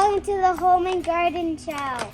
Welcome to the Home and Garden Show.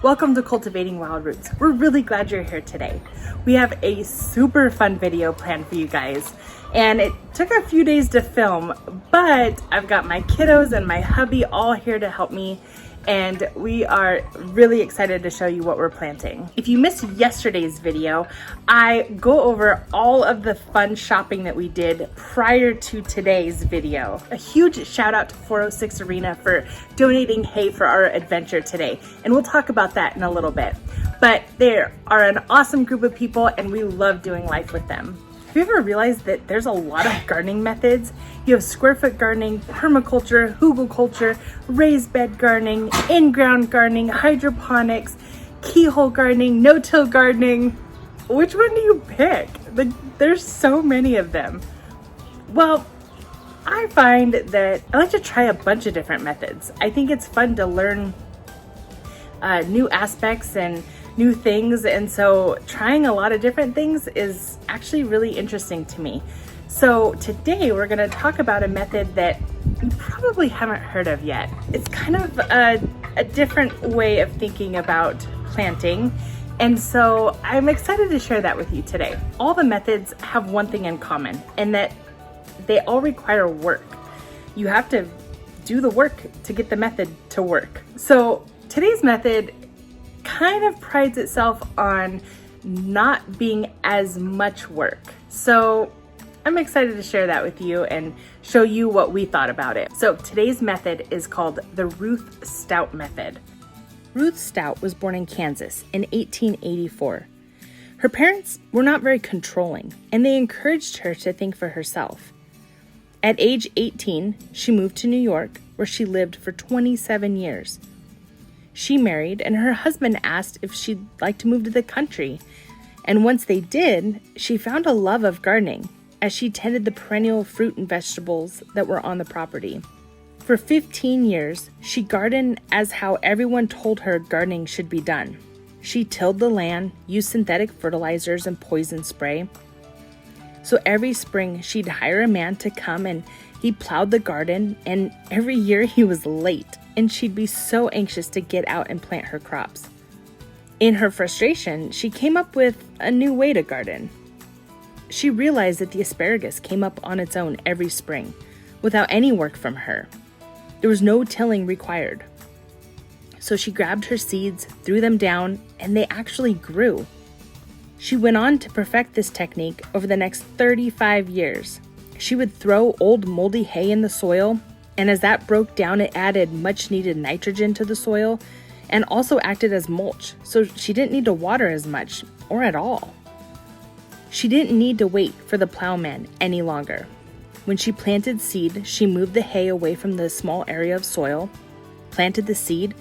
Welcome to Cultivating Wild Roots. We're really glad you're here today. We have a super fun video planned for you guys, and it took a few days to film, but I've got my kiddos and my hubby all here to help me, and we are really excited to show you what we're planting. If you missed yesterday's video, I go over all of the fun shopping that we did prior to today's video. A huge shout out to 406 Arena for donating hay for our adventure today, and we'll talk about that in a little bit. But they are an awesome group of people, and we love doing life with them. Have you ever realized that there's a lot of gardening methods? You have square foot gardening, permaculture, hugelkultur, raised bed gardening, in-ground gardening, hydroponics, keyhole gardening, no-till gardening. Which one do you pick? There's so many of them. Well, I find that I like to try a bunch of different methods. I think it's fun to learn new aspects and new things, and so trying a lot of different things is actually really interesting to me. So today we're going to talk about a method that you probably haven't heard of yet. It's kind of a different way of thinking about planting, and so I'm excited to share that with you today. All the methods have one thing in common, and that they all require work. You have to do the work to get the method to work. So today's method kind of prides itself on not being as much work. So I'm excited to share that with you and show you what we thought about it. So today's method is called the Ruth Stout method. Ruth Stout was born in Kansas in 1884. Her parents were not very controlling, and they encouraged her to think for herself. At age 18, she moved to New York, where she lived for 27 years. She married, and her husband asked if she'd like to move to the country. And once they did, she found a love of gardening as she tended the perennial fruit and vegetables that were on the property. For 15 years, she gardened as how everyone told her gardening should be done. She tilled the land, used synthetic fertilizers and poison spray. So every spring, she'd hire a man to come and he plowed the garden, and every year he was late, and she'd be so anxious to get out and plant her crops. In her frustration, she came up with a new way to garden. She realized that the asparagus came up on its own every spring, without any work from her. There was no tilling required. So she grabbed her seeds, threw them down, and they actually grew. She went on to perfect this technique over the next 35 years. She would throw old moldy hay in the soil, and as that broke down, it added much needed nitrogen to the soil and also acted as mulch, so she didn't need to water as much or at all. She didn't need to wait for the plowman any longer. When she planted seed, she moved the hay away from the small area of soil, planted the seed,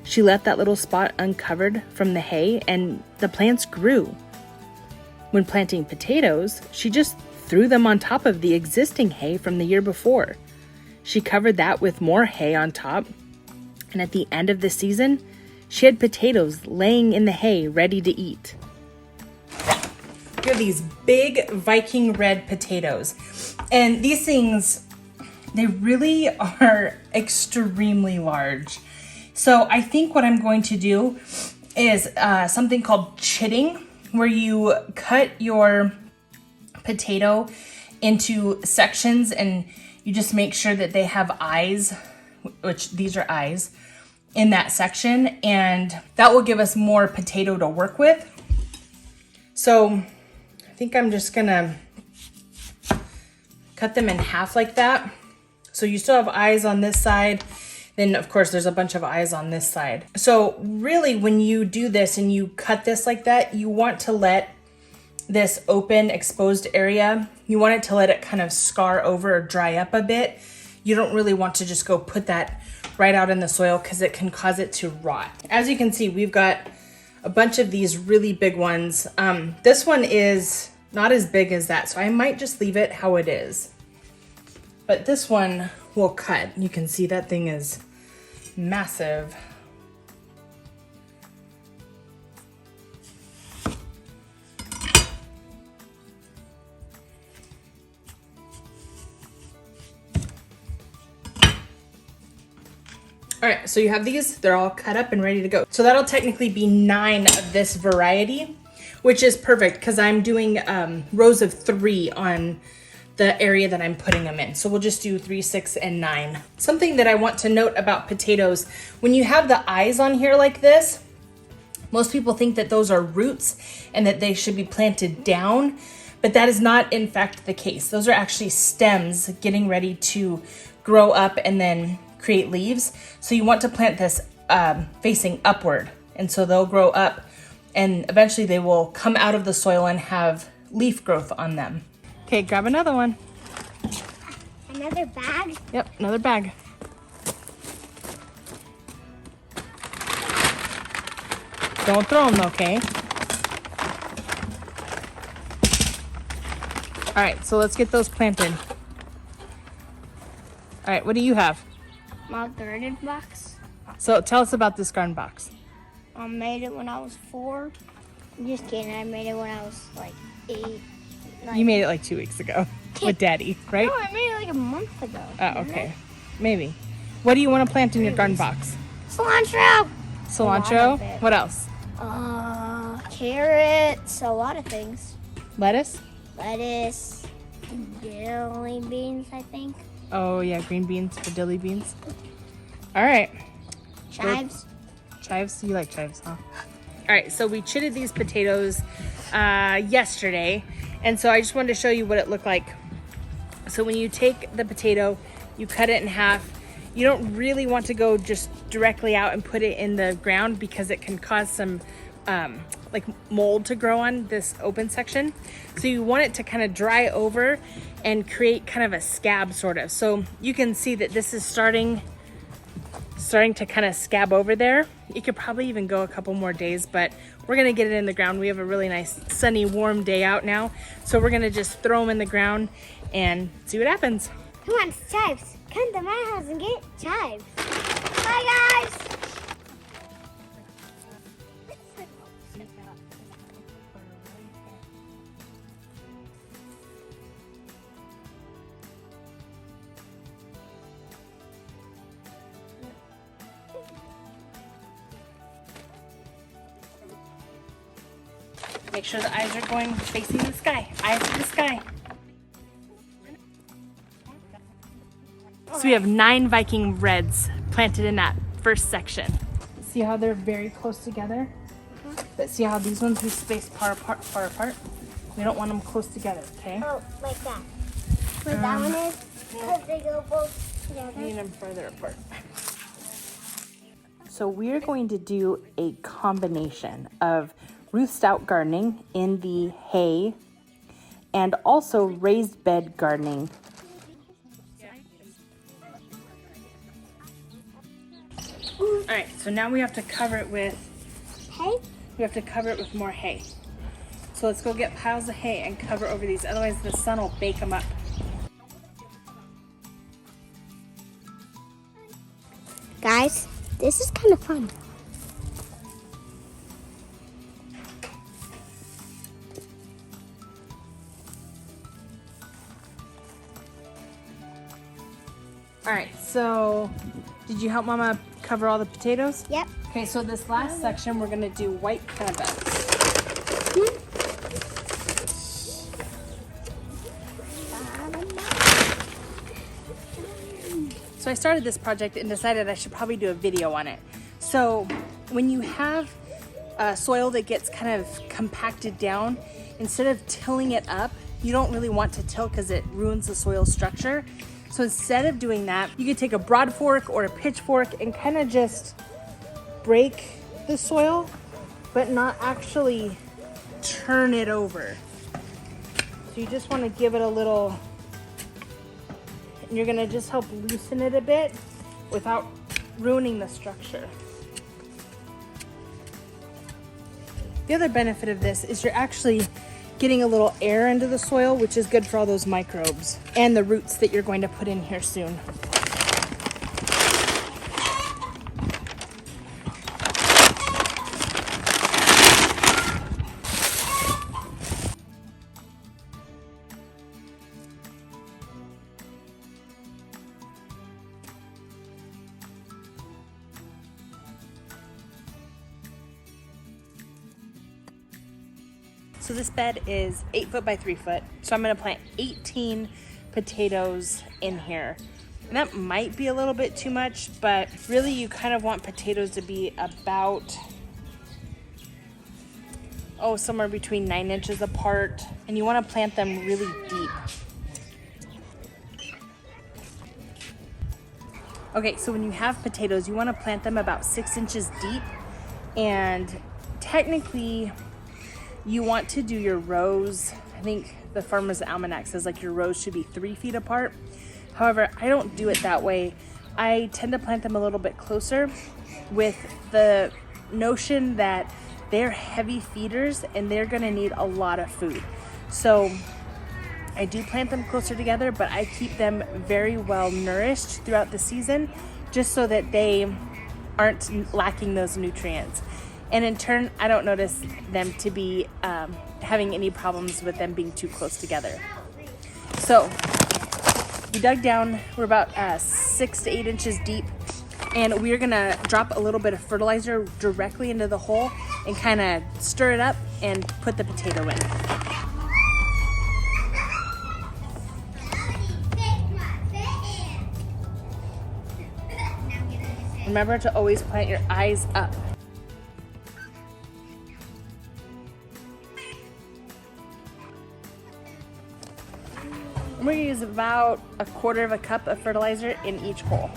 she left that little spot uncovered from the hay, and the plants grew. When planting potatoes, she just threw them on top of the existing hay from the year before. She covered that with more hay on top, and at the end of the season, she had potatoes laying in the hay ready to eat. Here are these big Viking red potatoes, and these things, they really are extremely large. So I think what I'm going to do is something called chitting, where you cut your potato into sections and you just make sure that they have eyes, which these are eyes, in that section, and that will give us more potato to work with. So I think I'm just gonna cut them in half like that. So you still have eyes on this side. Then of course there's a bunch of eyes on this side. So really when you do this and you cut this like that, you want to let this open exposed area, you want it to let it kind of scar over or dry up a bit. You don't really want to just go put that right out in the soil because it can cause it to rot. As you can see, we've got a bunch of these really big ones. This one is not as big as that, so I might just leave it how it is. But this one will cut. You can see that thing is massive. All right, so you have these, they're all cut up and ready to go. So that'll technically be 9 of this variety, which is perfect because I'm doing rows of 3 on the area that I'm putting them in. So we'll just do 3, 6, and 9. Something that I want to note about potatoes, when you have the eyes on here like this, most people think that those are roots and that they should be planted down, but that is not in fact the case. Those are actually stems getting ready to grow up and then create leaves. So you want to plant this facing upward. And so they'll grow up and eventually they will come out of the soil and have leaf growth on them. Okay, grab another one. Another bag? Yep, another bag. Don't throw them, okay? All right, so let's get those planted. All right, what do you have? My garden box. So tell us about this garden box. I made it when I was 4. I'm just kidding. I made it when I was like 8. 9. You made it like 2 weeks ago with Daddy, right? No, I made it like a month ago. Oh, okay. Maybe. What do you want to plant in your garden box? Cilantro. Cilantro? of it. What else? Carrots. A lot of things. Lettuce? Lettuce. Dilly beans, I think. Oh, yeah, green beans for dilly beans. All right. Chives. Chives? You like chives, huh? All right, so we chitted these potatoes yesterday, and so I just wanted to show you what it looked like. So when you take the potato, you cut it in half. You don't really want to go just directly out and put it in the ground because it can cause some like mold to grow on this open section. So you want it to kind of dry over and create kind of a scab sort of. So you can see that this is starting to kind of scab over there. It could probably even go a couple more days, but we're gonna get it in the ground. We have a really nice sunny, warm day out now. So we're gonna just throw them in the ground and see what happens. Come on, chives. Come to my house and get chives. Bye, guys. Make sure the eyes are going facing the sky. Eyes to the sky. So we have 9 Viking Reds planted in that first section. See how they're very close together? But see how these ones we spaced far apart? We don't want them close together, okay? Oh, like that. Where that one is? Because they go both together. Need them further apart. So we're going to do a combination of Ruth Stout gardening in the hay and also raised bed gardening. All right, so now we have to cover it with Hay? We have to cover it with more hay. So let's go get piles of hay and cover over these. Otherwise the sun will bake them up. Guys, this is kind of fun. All right, so did you help Mama cover all the potatoes? Yep. Okay, so this last section we're gonna do white cannabis. So I started this project and decided I should probably do a video on it. So when you have soil that gets kind of compacted down, instead of tilling it up, you don't really want to till because it ruins the soil structure. So instead of doing that, you could take a broad fork or a pitchfork and kind of just break the soil, but not actually turn it over. So you just want to give it a little, and you're gonna just help loosen it a bit without ruining the structure. The other benefit of this is you're actually getting a little air into the soil, which is good for all those microbes and the roots that you're going to put in here soon. So this bed is 8 foot by 3 foot. So I'm gonna plant 18 potatoes in here. And that might be a little bit too much, but really you kind of want potatoes to be about, somewhere between 9 inches apart. And you wanna plant them really deep. Okay, so when you have potatoes, you wanna plant them about 6 inches deep. And technically, you want to do your rows, I think the Farmer's Almanac says like your rows should be 3 feet apart. However, I don't do it that way. I tend to plant them a little bit closer with the notion that they're heavy feeders and they're gonna need a lot of food. So I do plant them closer together, but I keep them very well nourished throughout the season just so that they aren't lacking those nutrients. And in turn, I don't notice them to be having any problems with them being too close together. So we dug down, we're about 6 to 8 inches deep, and we're gonna drop a little bit of fertilizer directly into the hole and kind of stir it up and put the potato in. Remember to always plant your eyes up. We're gonna use about 1/4 cup of fertilizer in each hole.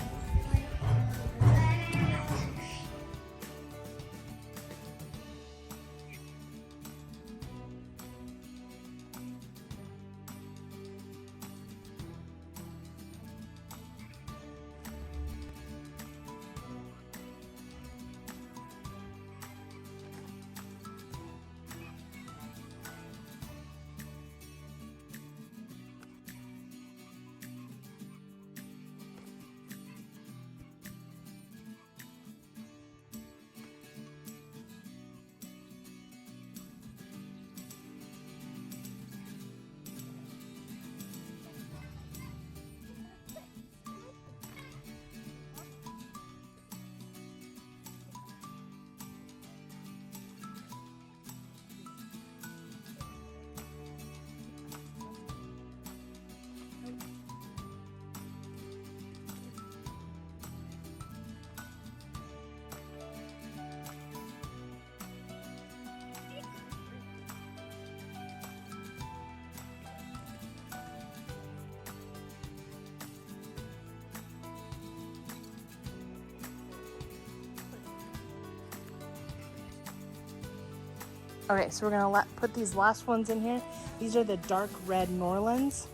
Okay, so we're gonna put these last ones in here. These are the dark red Norlands.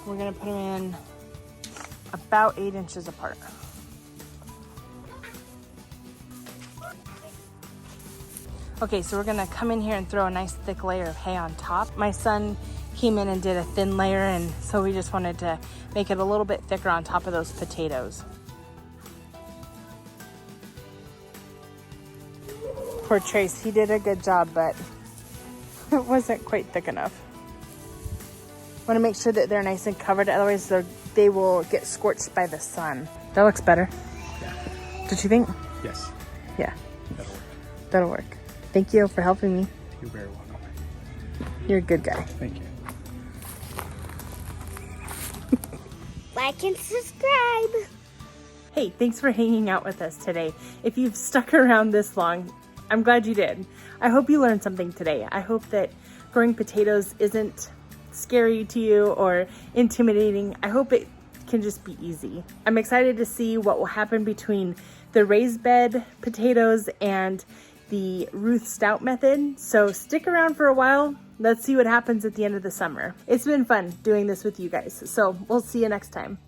We're gonna put them in about 8 inches apart. Okay, so we're gonna come in here and throw a nice thick layer of hay on top. My son came in and did a thin layer, and so we just wanted to make it a little bit thicker on top of those potatoes. Poor Trace, he did a good job, but it wasn't quite thick enough. Want to make sure that they're nice and covered, otherwise they will get scorched by the sun. That looks better. Yeah. Don't you think? Yes. Yeah. That'll work. That'll work. Thank you for helping me. You're very welcome. You're a good guy. Thank you. Like and subscribe. Hey, thanks for hanging out with us today. If you've stuck around this long, I'm glad you did. I hope you learned something today. I hope that growing potatoes isn't scary to you or intimidating. I hope it can just be easy. I'm excited to see what will happen between the raised bed potatoes and the Ruth Stout method. So stick around for a while. Let's see what happens at the end of the summer. It's been fun doing this with you guys. So we'll see you next time.